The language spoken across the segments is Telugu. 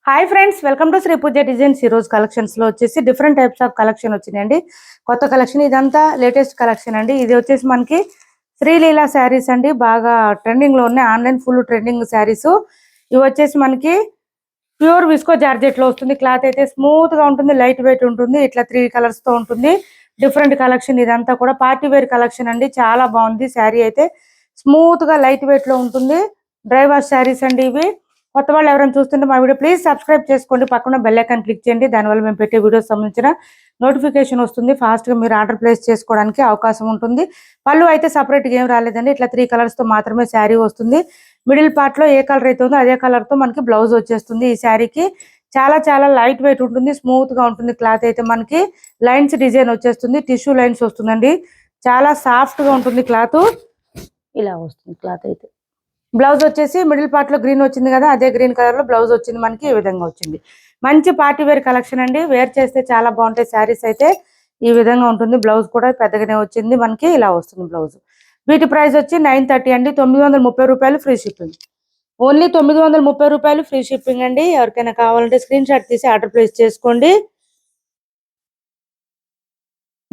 Hi friends, welcome to Sri Pooja designs. ఈ రోజు కలెక్షన్స్ లో వచ్చేసి డిఫరెంట్ టైప్స్ ఆఫ్ కలెక్షన్ వచ్చినాయండి. కొత్త కలెక్షన్, ఇదంతా లేటెస్ట్ కలెక్షన్ అండి. ఇది వచ్చేసి మనకి శ్రీలీలా శారీస్ అండి. బాగా ట్రెండింగ్ లో ఉన్నాయి, ఆన్లైన్ ఫుల్ ట్రెండింగ్ శారీస్. ఇవి వచ్చేసి మనకి ప్యూర్ విస్కో జార్జెట్ లో వస్తుంది. క్లాత్ అయితే స్మూత్ గా ఉంటుంది, లైట్ వెయిట్ ఉంటుంది. ఇట్లా 3 కలర్స్ తో ఉంటుంది. డిఫరెంట్ కలెక్షన్, ఇదంతా కూడా పార్టీ వేర్ కలెక్షన్ అండి. చాలా బాగుంది. శారీ అయితే స్మూత్ గా లైట్ వెయిట్ లో ఉంటుంది. డ్రై వాష్ శారీస్ అండి ఇవి. కొత్త వాళ్ళు ఎవరైనా చూస్తుంటే మా వీడియో ప్లీజ్ సబ్స్క్రైబ్ చేసుకోండి, పక్కన బెల్ ఐకాన్ క్లిక్ చేయండి. దానివల్ల మేము పెట్టే వీడియోస్ సంబంధించిన నోటిఫికేషన్ వస్తుంది. ఫాస్ట్ గా మీరు ఆర్డర్ ప్లేస్ చేసుకోవడానికి అవకాశం ఉంటుంది. పళ్ళు అయితే సపరేట్ గా ఏం రాలేదండి. ఇట్లా 3 కలర్స్ తో మాత్రమే శారీ వస్తుంది. మిడిల్ పార్ట్ లో ఏ కలర్ అయితే ఉందో అదే కలర్ తో మనకి బ్లౌజ్ వచ్చేస్తుంది. ఈ శారీకి చాలా చాలా లైట్ వెయిట్ ఉంటుంది, స్మూత్ గా ఉంటుంది. క్లాత్ అయితే మనకి లైన్స్ డిజైన్ వచ్చేస్తుంది, టిష్యూ లైన్స్ వస్తుందండి. చాలా సాఫ్ట్ గా ఉంటుంది క్లాత్. ఇలా వస్తుంది క్లాత్ అయితే. బ్లౌజ్ వచ్చేసి మిడిల్ పార్ట్ లో గ్రీన్ వచ్చింది కదా, అదే గ్రీన్ కలర్ లో బ్లౌజ్ వచ్చింది మనకి. ఈ విధంగా వచ్చింది. మంచి పార్టీ వేర్ కలెక్షన్ అండి. వేర్ చేస్తే చాలా బాగుంటాయి శారీస్ అయితే. ఈ విధంగా ఉంటుంది. బ్లౌజ్ కూడా పెద్దగానే వచ్చింది మనకి. ఇలా వస్తుంది బ్లౌజ్. వీటి ప్రైస్ వచ్చి 930 అండి. 930 రూపాయలు ఫ్రీ షిప్పింగ్. ఓన్లీ 930 రూపాయలు ఫ్రీ షిప్పింగ్ అండి. ఎవరికైనా కావాలంటే స్క్రీన్ షాట్ తీసి ఆర్డర్ ప్లేస్ చేసుకోండి.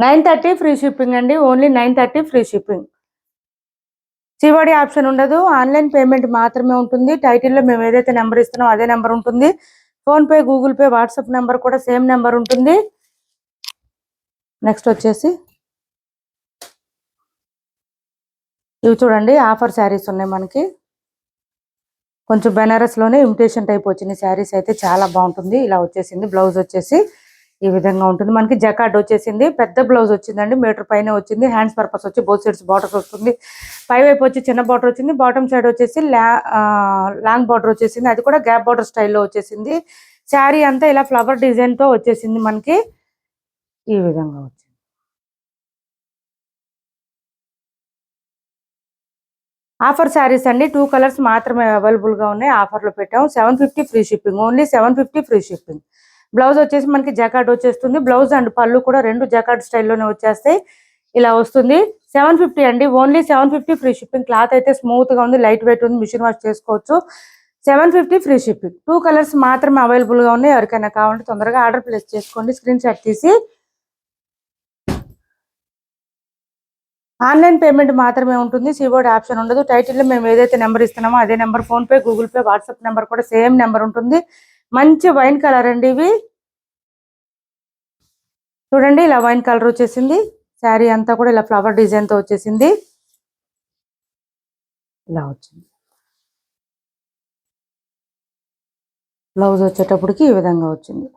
930 ఫ్రీ షిప్పింగ్ అండి. Only 930 free shipping. COD option ఉండదు, ఆన్లైన్ పేమెంట్ మాత్రమే ఉంటుంది. టైటిల్లో మేము ఏదైతే నెంబర్ ఇస్తున్నామో అదే నెంబర్ ఉంటుంది. PhonePe, Google pay, WhatsApp number కూడా సేమ్ నెంబర్ ఉంటుంది. నెక్స్ట్ వచ్చేసి ఇవి చూడండి, ఆఫర్ శారీస్ ఉన్నాయి మనకి. కొంచెం బెనారస్లోనే ఇమిటేషన్ టైప్ వచ్చింది శారీస్ అయితే. చాలా బాగుంటుంది. ఇలా వచ్చేసింది. బ్లౌజ్ వచ్చేసి ఈ విధంగా ఉంటుంది మనకి. జకార్డ్ వచ్చేసింది. పెద్ద బ్లౌజ్ వచ్చిందండి, మీటర్ పైన వచ్చింది. హ్యాండ్స్ పర్పస్ వచ్చి బోత్ సైడ్స్ బార్డర్స్ వస్తుంది. పై వైపు వచ్చి చిన్న బార్డర్ వచ్చింది, బాటమ్ సైడ్ వచ్చేసి లాంగ్ బార్డర్ వచ్చేసింది. అది కూడా గ్యాప్ బార్డర్ స్టైల్లో వచ్చేసింది. శారీ అంతా ఇలా ఫ్లవర్ డిజైన్ తో వచ్చేసింది మనకి. ఈ విధంగా వచ్చింది. ఆఫర్ శారీస్ అండి. 2 కలర్స్ మాత్రమే అవైలబుల్ గా ఉన్నాయి. ఆఫర్ లో పెట్టాము. 750 free shipping. Only 750 free shipping. Blouse వచ్చేసి మనకి జకార్డ్ వచ్చేస్తుంది. బ్లౌజ్ అండ్ పళ్ళు కూడా 2 జకార్డ్ స్టైల్లోనే వచ్చేస్తాయి. ఇలా వస్తుంది. 750 అండి. Only 750 free shipping. క్లాత్ అయితే స్మూత్ గా ఉంది, లైట్ వెయిట్ ఉంది, మిషన్ వాష్ చేసుకోవచ్చు. 750 ఫ్రీ షిప్పింగ్. 2 కలర్స్ మాత్రమే అవైలబుల్ గా ఉన్నాయి. ఎవరికైనా కావాలంటే తొందరగా ఆర్డర్ ప్లేస్ చేసుకోండి. స్క్రీన్ షాట్ తీసి. ఆన్లైన్ పేమెంట్ మాత్రమే ఉంటుంది, సిఓడి ఆప్షన్ ఉండదు. టైటిల్లో మేము ఏదైతే నెంబర్ ఇస్తున్నామో అదే number. PhonePe, Google pay, WhatsApp number కూడా సేమ్ నెంబర్ ఉంటుంది. మంచి వైన్ కలర్ అండి ఇవి. చూడండి, ఇలా వైన్ కలర్ వచ్చేసింది. శారీ అంతా కూడా ఇలా ఫ్లవర్ డిజైన్ తో వచ్చేసింది. ఇలా వచ్చింది. బ్లౌజ్ వచ్చేటప్పటికి ఈ విధంగా వచ్చింది.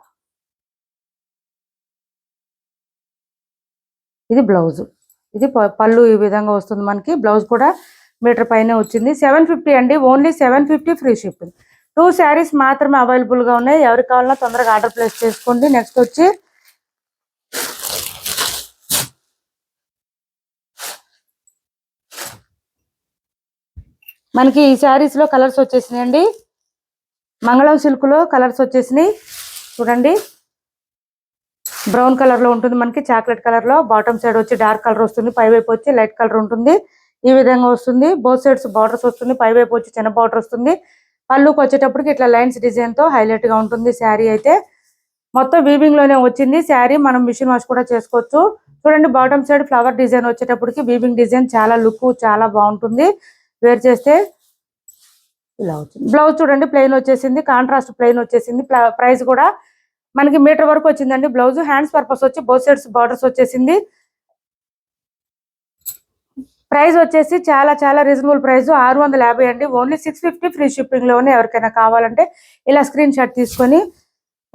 ఇది బ్లౌజ్. ఇది పళ్ళు ఈ విధంగా వస్తుంది మనకి. బ్లౌజ్ కూడా మీటర్ పైన వచ్చింది. 750 అండి. Only 750 free shipping. 2 శారీస్ మాత్రమే అవైలబుల్ గా ఉన్నాయి. ఎవరికి కావాలన్నా తొందరగా ఆర్డర్ ప్లేస్ చేసుకోండి. నెక్స్ట్ వచ్చి మనకి ఈ శారీస్ లో కలర్స్ వచ్చేసినాయండి. మంగళం సిల్క్ లో కలర్స్ వచ్చేసినాయి. చూడండి, బ్రౌన్ కలర్ లో ఉంటుంది మనకి, చాక్లెట్ కలర్ లో. బాటమ్ సైడ్ వచ్చి డార్క్ కలర్ వస్తుంది, పై వైపు వచ్చి లైట్ కలర్ ఉంటుంది. ఈ విధంగా వస్తుంది. బోత్ సైడ్స్ బార్డర్స్ వస్తుంది, పై వైపు వచ్చి చిన్న బార్డర్ వస్తుంది. పళ్ళుకి వచ్చేటప్పటికి ఇట్లా లైన్స్ డిజైన్ తో హైలైట్ గా ఉంటుంది శారీ అయితే. మొత్తం వీవింగ్ లోనే వచ్చింది శారీ. మనం మిషన్ వాష్ కూడా చేసుకోవచ్చు. చూడండి, బాటమ్ సైడ్ ఫ్లవర్ డిజైన్ వచ్చేటప్పటికి వీవింగ్ డిజైన్ చాలా లుక్ చాలా బాగుంటుంది. వేర్ చేస్తే ఇలా వచ్చింది. బ్లౌజ్ చూడండి, ప్లెయిన్ వచ్చేసింది, కాంట్రాస్ట్ ప్లెయిన్ వచ్చేసింది. ప్రైస్ కూడా మనకి మీటర్ వరకు వచ్చిందండి బ్లౌజ్. హ్యాండ్స్ పర్పస్ వచ్చి బోత్ సైడ్స్ బార్డర్స్ వచ్చేసింది. ప్రైస్ వచ్చేసి చాలా చాలా రీజనబుల్ ప్రైస్, 650 అండి. ఓన్లీ 650 ఫ్రీ షిప్పింగ్ లోనే. ఎవరికైనా కావాలంటే ఇలా స్క్రీన్ షాట్ తీసుకొని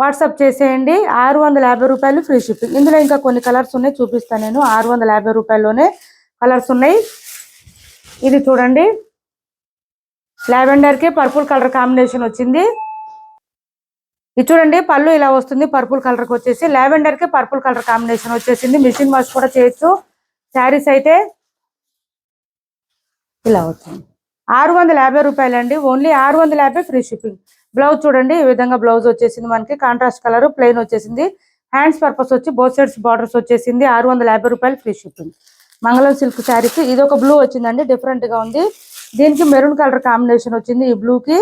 వాట్సాప్ చేసేయండి. 650 రూపాయలు ఫ్రీ షిప్పింగ్. ఇందులో ఇంకా కొన్ని కలర్స్ ఉన్నాయి, చూపిస్తాను నేను. 650 రూపాయల్లోనే కలర్స్ ఉన్నాయి. ఇది చూడండి, లావెండర్ కి పర్పుల్ కలర్ కాంబినేషన్ వచ్చింది. ఇది చూడండి, పళ్ళు ఇలా వస్తుంది. పర్పుల్ కలర్ కి వచ్చేసి లావెండర్ కి పర్పుల్ కలర్ కాంబినేషన్ వచ్చేసింది. మిషన్ వాష్ కూడా చేయొచ్చు. శారీస్ అయితే ఇలా వచ్చింది. 650 రూపాయలు అండి. Only 650 free shipping. బ్లౌజ్ చూడండి, ఈ విధంగా బ్లౌజ్ వచ్చేసింది మనకి. కాంట్రాస్ట్ కలర్ ప్లెయిన్ వచ్చేసింది. హ్యాండ్స్ పర్పస్ వచ్చి బోత్ సైడ్స్ బార్డర్స్ వచ్చేసింది. 650 రూపాయలు ఫ్రీ షిప్పింగ్. మంగళం సిల్క్ శారీస్. ఇది ఒక బ్లూ వచ్చిందండి, డిఫరెంట్ గా ఉంది. దీనికి మెరూన్ కలర్ కాంబినేషన్ వచ్చింది ఈ బ్లూకి.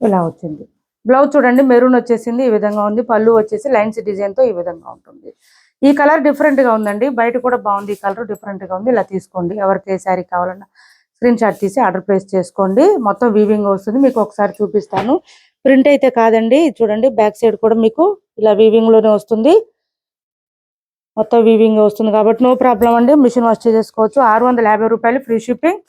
ఇలా వచ్చింది. బ్లౌజ్ చూడండి మెరూన్ వచ్చేసింది, ఈ విధంగా ఉంది. పళ్ళు వచ్చేసి లైన్స్ డిజైన్ తో ఈ విధంగా ఉంటుంది. ఈ కలర్ డిఫరెంట్ గా ఉందండి, బయట కూడా బాగుంది. ఈ కలర్ డిఫరెంట్ గా ఉంది. ఇలా తీసుకోండి. ఎవరికి ఏ శారీ కావాలన్నా స్క్రీన్ షాట్ తీసి ఆర్డర్ ప్లేస్ చేసుకోండి. మొత్తం వీవింగ్ వస్తుంది. మీకు ఒకసారి చూపిస్తాను. ప్రింట్ అయితే కాదండి. చూడండి బ్యాక్ సైడ్ కూడా మీకు ఇలా వీవింగ్ లోనే వస్తుంది. మొత్తం వీవింగ్ వస్తుంది కాబట్టి నో ప్రాబ్లం అండి, మిషన్ వాష్ చేసుకోవచ్చు. 650 రూపాయలు ఫ్రీ షిప్పింగ్.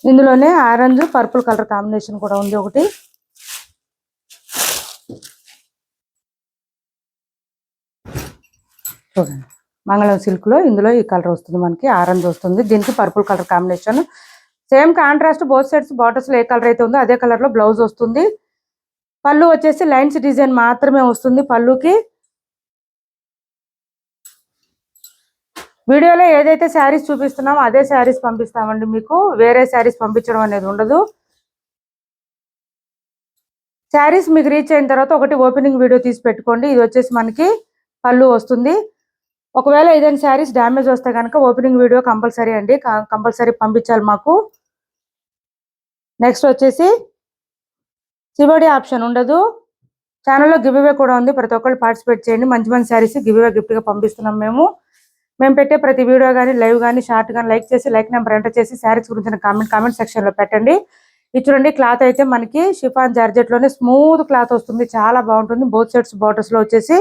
ఇందులోనే ఆరెంజ్ పర్పుల్ కలర్ కాంబినేషన్ కూడా ఉంది ఒకటి. చూడండి మంగళం సిల్క్ లో ఇందులో ఈ కలర్ వస్తుంది, మనకి ఆరెంజ్ వస్తుంది. దీనికి purple colour combination. Same contrast both sides borders లో ఏ కలర్ అయితే ఉందో అదే కలర్ లో బ్లౌజ్ వస్తుంది. పళ్ళు వచ్చేసి లైన్స్ డిజైన్ మాత్రమే వస్తుంది పళ్ళుకి. వీడియోలో ఏదైతే శారీస్ చూపిస్తున్నామో అదే శారీస్ పంపిస్తామండి మీకు, వేరే శారీస్ పంపించడం అనేది ఉండదు. శారీస్ మీకు రీచ్ అయిన తర్వాత ఒకటి ఓపెనింగ్ వీడియో తీసి పెట్టుకోండి. ఇది వచ్చేసి మనకి పళ్ళు వస్తుంది. ఒకవేళ ఏదైనా శారీస్ డ్యామేజ్ వస్తే కనుక ఓపెనింగ్ వీడియో కంపల్సరీ అండి, కంపల్సరీ పంపించాలి మాకు. నెక్స్ట్ వచ్చేసి సివోడి ఆప్షన్ ఉండదు. ఛానల్లో గివ్ అవే కూడా ఉంది, ప్రతి ఒక్కళ్ళు పార్టిసిపేట్ చేయండి. మంచి మంచి శారీస్ గివ్ అవే గిఫ్ట్గా పంపిస్తున్నాం మేము. పెట్టే ప్రతి వీడియో కానీ లైవ్ కానీ షార్ట్ కానీ లైక్ చేసి లైక్ నెంబర్ ఎంటర్ చేసి శారీస్ గురించి కామెంట్ సెక్షన్లో పెట్టండి. ఇది చూడండి క్లాత్ అయితే మనకి షిఫాన్ జార్జెట్లోనే స్మూత్ క్లాత్ వస్తుంది, చాలా బాగుంటుంది. బోత్ సైడ్స్ బార్డర్స్లో వచ్చేసి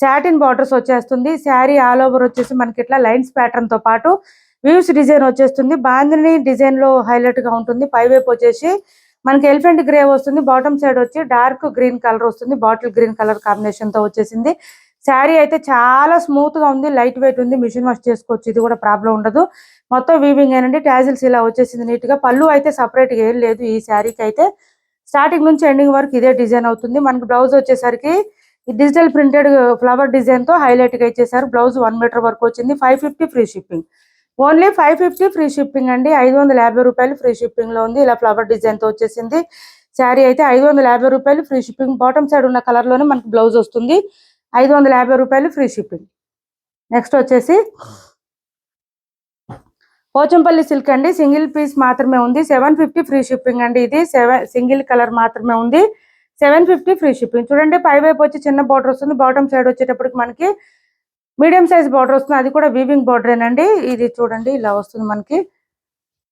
సాటిన్ బార్డర్స్ వచ్చేస్తుంది. శారీ ఆల్ ఓవర్ వచ్చేసి మనకి ఇట్లా లైన్స్ ప్యాటర్న్ తో పాటు వ్యూస్ డిజైన్ వచ్చేస్తుంది. బాందిని డిజైన్ లో హైలైట్ గా ఉంటుంది. పై వైపు వచ్చేసి మనకి ఎలిఫెంట్ గ్రే వస్తుంది. బాటమ్ సైడ్ వచ్చి డార్క్ గ్రీన్ కలర్ వస్తుంది, బాటిల్ గ్రీన్ కలర్ కాంబినేషన్ తో వచ్చేసింది. శారీ అయితే చాలా స్మూత్ గా ఉంది, లైట్ వెయిట్ ఉంది. మిషన్ వాష్ చేసుకోవచ్చు, ఇది కూడా ప్రాబ్లం ఉండదు. మొత్తం వీవింగ్ ఏనండి. టాజిల్స్ ఇలా వచ్చేసింది నీట్ గా. పళ్ళు అయితే సపరేట్ గా ఏం లేదు ఈ శారీకి అయితే. స్టార్టింగ్ నుంచి ఎండింగ్ వరకు ఇదే డిజైన్ అవుతుంది. మనకి బ్లౌజ్ వచ్చేసరికి డిజిటల్ ప్రింటెడ్ ఫ్లవర్ డిజైన్ తో హైలైట్ గా ఇచ్చేసారు. బ్లౌజ్ 1 మీటర్ వరకు వచ్చింది. 550 free shipping. Only 550 free shipping అండి. 550 రూపాయలు ఫ్రీ షిప్పింగ్ లో ఉంది. ఇలా ఫ్లవర్ డిజైన్ తో వచ్చేసింది. శారీ అయితే 550 రూపాయలు ఫ్రీ షిప్పింగ్. బాటమ్ సైడ్ ఉన్న కలర్ లోనే మనకి బ్లౌజ్ వస్తుంది. 550 రూపాయలు ఫ్రీ షిప్పింగ్. నెక్స్ట్ వచ్చేసి పోచంపల్లి సిల్క్ అండి, సింగిల్ పీస్ మాత్రమే ఉంది. 750 ఫ్రీ షిప్పింగ్ అండి. ఇది సింగిల్ కలర్ మాత్రమే ఉంది. 750 ఫ్రీ షిప్పింగ్. చూడండి పై వైపు వచ్చి చిన్న బార్డర్ వస్తుంది, బాటమ్ సైడ్ వచ్చేటప్పటికి మనకి మీడియం సైజ్ బార్డర్ వస్తుంది, అది కూడా వీవింగ్ బార్డరేనండి. ఇది చూడండి ఇలా వస్తుంది మనకి.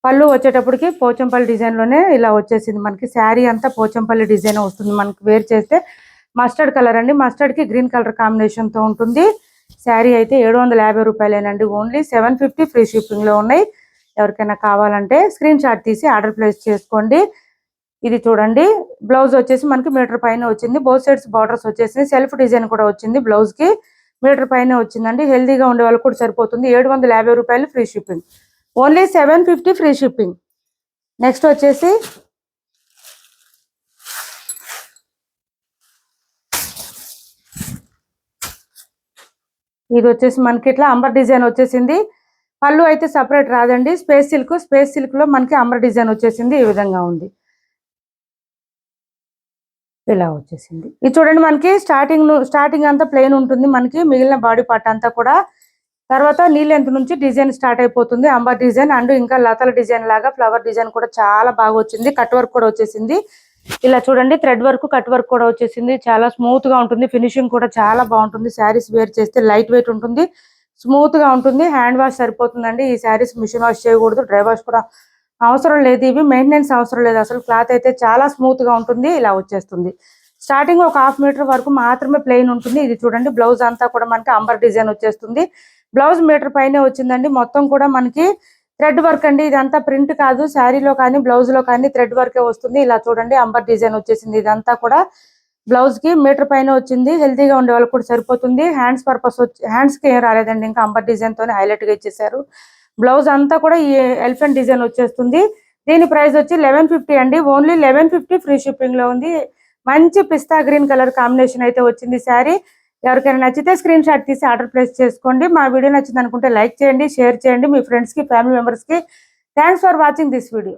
పళ్ళు వచ్చేటప్పటికి పోచంపల్లి డిజైన్ లోనే ఇలా వచ్చేసింది మనకి. శారీ అంతా పోచంపల్లి డిజైన్ వస్తుంది మనకి. వేర్ చేస్తే మస్టర్డ్ కలర్ అండి, మస్టర్డ్ కి గ్రీన్ కలర్ కాంబినేషన్ తో ఉంటుంది. శారీ అయితే 750 రూపాయలేనండి. ఓన్లీ 750 ఫ్రీ షిప్పింగ్ లో ఉన్నాయి. ఎవరికైనా కావాలంటే స్క్రీన్ షాట్ తీసి ఆర్డర్ ప్లేస్ చేసుకోండి. ఇది చూడండి బ్లౌజ్ వచ్చేసి మనకి మీటర్ పైన వచ్చింది. బోత్ సైడ్స్ బార్డర్స్ వచ్చేసి సెల్ఫ్ డిజైన్ కూడా వచ్చింది. బ్లౌజ్ కి మీటర్ పైన వచ్చిందండి. హెల్దీగా ఉండే వాళ్ళకి కూడా సరిపోతుంది. 750 రూపాయలు free shipping. Only 750 free shipping. Next వచ్చేసి ఇది వచ్చేసి మనకి ఇట్లా అంబర్ డిజైన్ వచ్చేసింది. పళ్ళు అయితే సపరేట్ రాదండి. స్పేస్ సిల్క్ లో మనకి అంబర్ డిజైన్ వచ్చేసింది. ఈ విధంగా ఉంది, ఇలా వచ్చేసింది. ఇది చూడండి మనకి స్టార్టింగ్ అంతా ప్లెయిన్ ఉంటుంది మనకి, మిగిలిన బాడీ పార్ట్ అంతా కూడా. తర్వాత నీ లెంత్ నుంచి డిజైన్ స్టార్ట్ అయిపోతుంది. అంబర్ డిజైన్ అండ్ ఇంకా లతల డిజైన్ లాగా ఫ్లవర్ డిజైన్ కూడా చాలా బాగా వచ్చింది. కట్ వర్క్ కూడా వచ్చేసింది. ఇలా చూడండి థ్రెడ్ వర్క్ కట్ వర్క్ కూడా వచ్చేసింది. చాలా స్మూత్ గా ఉంటుంది. ఫినిషింగ్ కూడా చాలా బాగుంటుంది. శారీస్ వేర్ చేస్తే లైట్ వెయిట్ ఉంటుంది, స్మూత్ గా ఉంటుంది. హ్యాండ్ వాష్ సరిపోతుందండి. ఈ శారీస్ మిషన్ వాష్ చేయకూడదు, డ్రై వాష్ కూడా అవసరం లేదు. ఇవి మెయింటెనెన్స్ అవసరం లేదు అసలు. క్లాత్ అయితే చాలా స్మూత్ గా ఉంటుంది. ఇలా వచ్చేస్తుంది. స్టార్టింగ్ ఒక 1/2 మీటర్ వరకు మాత్రమే ప్లెయిన్ ఉంటుంది. ఇది చూడండి బ్లౌజ్ అంతా కూడా మనకి అంబర్ డిజైన్ వచ్చేస్తుంది. బ్లౌజ్ మీటర్ పైనే వచ్చిందండి. మొత్తం కూడా మనకి థ్రెడ్ వర్క్ అండి. ఇదంతా ప్రింట్ కాదు. శారీలో కానీ బ్లౌజ్ లో కానీ థ్రెడ్ వర్కే వస్తుంది. ఇలా చూడండి అంబర్ డిజైన్ వచ్చేసింది. ఇదంతా కూడా బ్లౌజ్ కి మీటర్ పైన వచ్చింది. హెల్తీగా ఉండే వాళ్ళకి కూడా సరిపోతుంది. హ్యాండ్స్ పర్పస్ హ్యాండ్స్ కి ఏం రాలేదండి, ఇంకా అంబర్ డిజైన్ తోనే హైలైట్ గా ఇచ్చేసారు. బ్లౌజ్ అంతా కూడా ఈ ఎలిఫెంట్ డిజైన్ వచ్చేస్తుంది. దీని ప్రైస్ వచ్చి 1150 అండి. ఓన్లీ 1150 ఫ్రీ షిప్పింగ్ లో ఉంది. మంచి పిస్తా గ్రీన్ కలర్ కాంబినేషన్ అయితే వచ్చింది శారీ. ఎవరికైనా నచ్చితే స్క్రీన్ షాట్ తీసి ఆర్డర్ ప్లేస్ చేసుకోండి. మా వీడియో నచ్చింది అనుకుంటే లైక్ చేయండి, షేర్ చేయండి మీ ఫ్రెండ్స్ కి, ఫ్యామిలీ మెంబర్స్ కి. Thanks for watching this video.